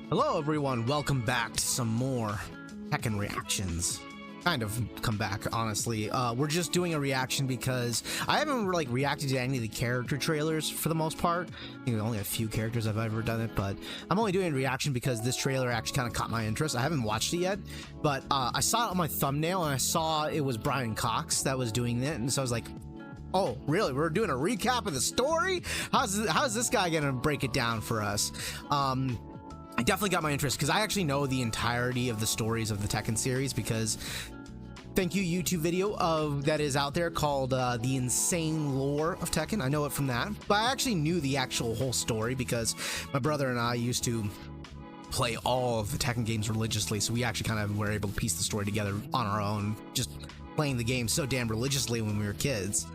Hello everyone, welcome back to some more Tekken reactions. Kind of come back, honestly. We're just doing a reaction because I haven't like reacted to any of the character trailers for the most part. I think only a few characters I've ever done it, but I'm only doing a reaction because this trailer actually kind of caught my interest. I haven't watched it yet, but I saw it on my thumbnail and I saw it was Brian Cox that was doing it, and so I was like, oh, really? We're doing a recap of the story? How's this guy gonna break it down for us? I definitely got my interest because I actually know the entirety of the stories of the Tekken series because thank you YouTube video that is out there called The Insane Lore of Tekken. I know it from that, but I actually knew the actual whole story because my brother and I used to play all of the Tekken games religiously, so we actually kind of were able to piece the story together on our own, just playing the game so damn religiously when we were kids.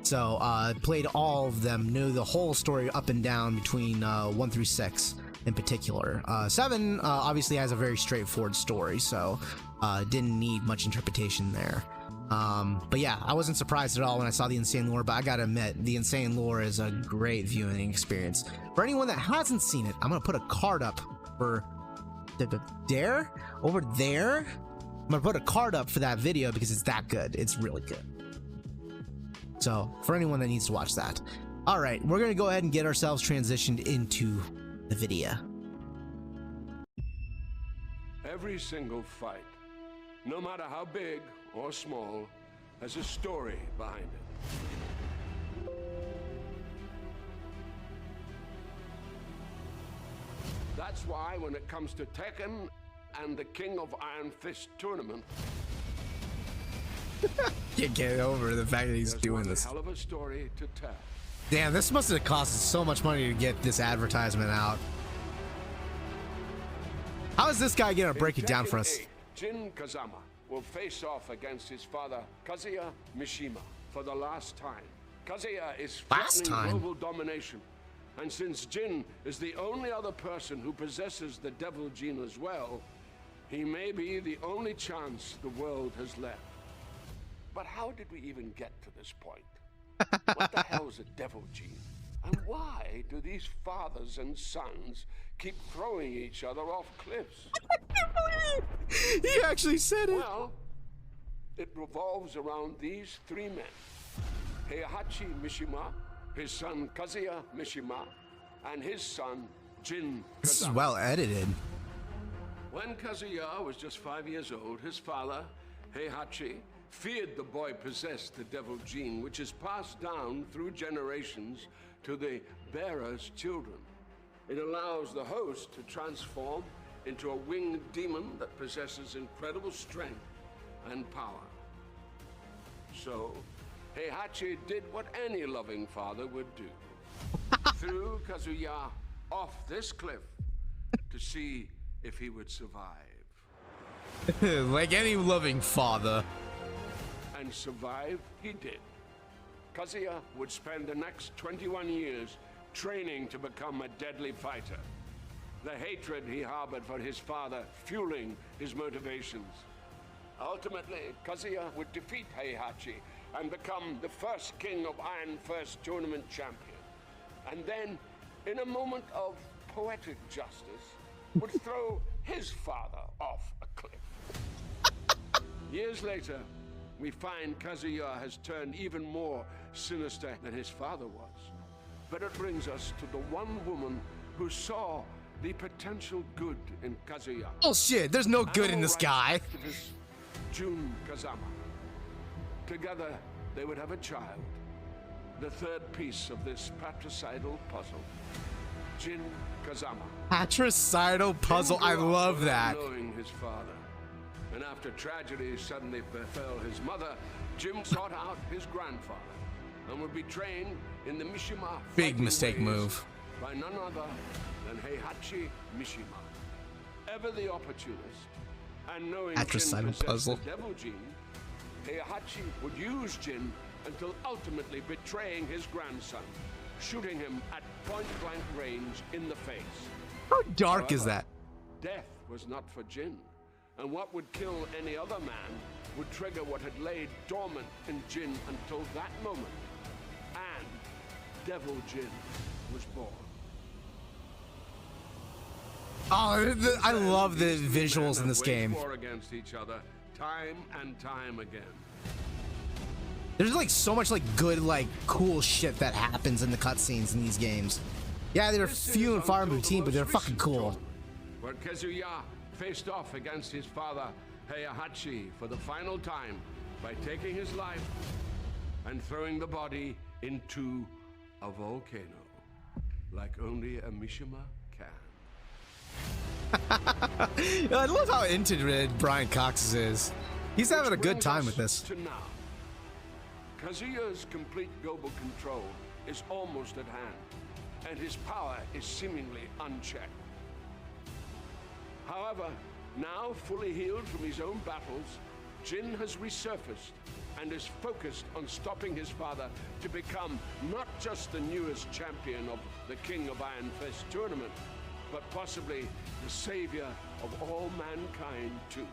So played all of them, knew the whole story up and down between 1 through 6 in particular. 7 obviously has a very straightforward story, so didn't need much interpretation there. But yeah, I wasn't surprised at all when I saw the Insane Lore, but I gotta admit, the Insane Lore is a great viewing experience. For anyone that hasn't seen it, I'm gonna put a card up for there, over there. I'm gonna put a card up for that video because it's that good. It's really good. So for anyone that needs to watch that. All right, we're gonna go ahead and get ourselves transitioned into the video. Every single fight, no matter how big or small, has a story behind it. That's why when it comes to Tekken and the King of Iron Fist tournament, Can't get over the fact that he's doing this. Hell of a story to tell. Damn, this must have cost so much money to get this advertisement out. How is this guy gonna break it down for us? Jin Kazama will face off against his father Kazuya Mishima for the last time. Kazuya is threatening global domination, and since Jin is the only other person who possesses the devil gene as well, he may be the only chance the world has left. But how did we even get to this point? What the hell is a devil gene? And why do these fathers and sons keep throwing each other off cliffs? I can't believe it. He actually said it. Well, it revolves around these three men. Heihachi Mishima, his son Kazuya Mishima, and his son Jin Kazama. This is well edited. When Kazuya was just 5 years old, his father, Heihachi, feared the boy possessed the devil gene, which is passed down through generations to the bearer's children. It allows the host to transform into a winged demon that possesses incredible strength and power. So, Heihachi did what any loving father would do. Threw Kazuya off this cliff to see if he would survive. Like any loving father. And survive he did. Kazuya would spend the next 21 years training to become a deadly fighter. The hatred he harbored for his father fueling his motivations. Ultimately, Kazuya would defeat Heihachi and become the first King of Iron Fist tournament champion. And then, in a moment of poetic justice, would throw his father off a cliff. Years later, we find Kazuya has turned even more sinister than his father was. But it brings us to the one woman who saw the potential good in Kazuya. Oh shit, there's no good in this guy. Jun Kazama. Together, they would have a child. The third piece of this patricidal puzzle. Jin Kazama. Patricidal puzzle, I love that. Knowing his father. And after tragedy suddenly befell his mother, Jim sought out his grandfather and would be trained in the Mishima big mistake move by none other than Heihachi Mishima. Ever the opportunist, and knowing Jin possessed the devil gene, Heihachi would use Jin until ultimately betraying his grandson, shooting him at point-blank range in the face. How dark However, is that? Death was not for Jin. And what would kill any other man would trigger what had laid dormant in Jin until that moment. And Devil Jin was born. Oh, I love the visuals in this game. War against each other, time and time again. There's like so much like good, like cool shit that happens in the cutscenes in these games. Yeah, they're few and far between, but they're fucking cool. Where Kazuya faced off against his father Heihachi for the final time by taking his life and throwing the body into a volcano, like only a Mishima can. I love how into it Brian Cox is. He's having a good time with this. To now. Kazuya's complete global control is almost at hand, and his power is seemingly unchecked. However, now fully healed from his own battles, Jin has resurfaced and is focused on stopping his father to become not just the newest champion of the King of Iron Fist tournament, but possibly the savior of all mankind too.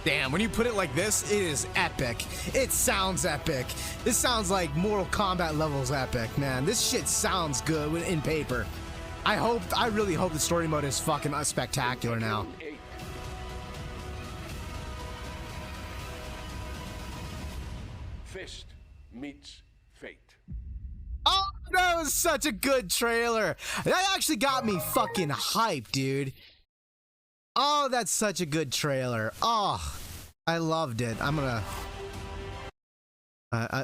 Damn, when you put it like this, it is epic. It sounds epic. This sounds like Mortal Kombat levels epic, man. This shit sounds good in paper. I really hope the story mode is fucking spectacular now. Fist meets fate. Oh, that was such a good trailer. That actually got me fucking hyped, dude. Oh, that's such a good trailer. Oh, I loved it. I'm gonna...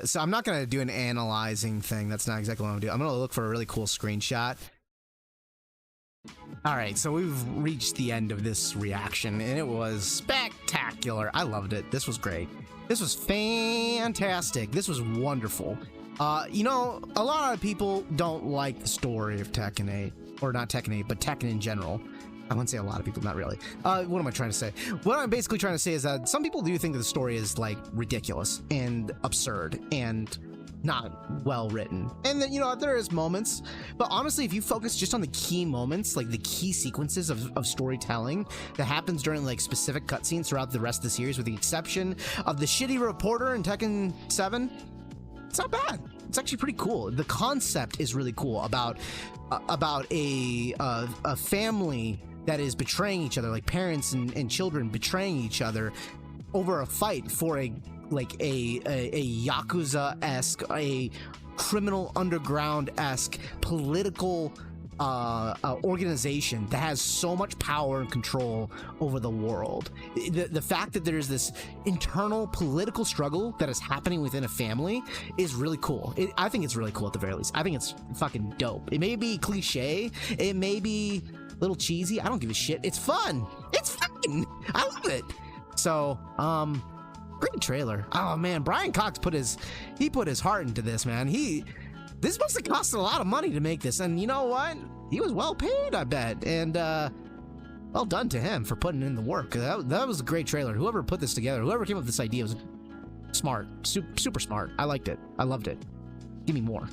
so I'm not gonna do an analyzing thing. That's not exactly what I'm gonna do. I'm gonna look for a really cool screenshot. Alright, so we've reached the end of this reaction, and it was spectacular. I loved it. This was great. This was fantastic. This was wonderful. You know, a lot of people don't like the story of Tekken 8. Or not Tekken 8, but Tekken in general. I wouldn't say a lot of people, not really. What am I trying to say? What I'm basically trying to say is that some people do think that the story is, like, ridiculous and absurd and not well written. And then, you know, there is moments, but honestly, if you focus just on the key moments, like the key sequences of storytelling that happens during like specific cutscenes throughout the rest of the series, with the exception of the shitty reporter in Tekken 7, it's not bad. It's actually pretty cool. The concept is really cool about a family that is betraying each other, like parents and children betraying each other over a fight for a Yakuza-esque, a criminal underground-esque political organization that has so much power and control over the world. The fact that there's this internal political struggle that is happening within a family is really cool. I think it's really cool at the very least. I think it's fucking dope. It may be cliche, it may be a little cheesy, I don't give a shit. It's fun. It's fun. I love it. So, great trailer. Oh man, Brian Cox put his heart into this, man. This must have costed a lot of money to make this, and you know what? He was well paid, I bet. And well done to him for putting in the work. That was a great trailer. Whoever put this together, whoever came up with this idea was smart, super smart. I liked it. I loved it. Give me more.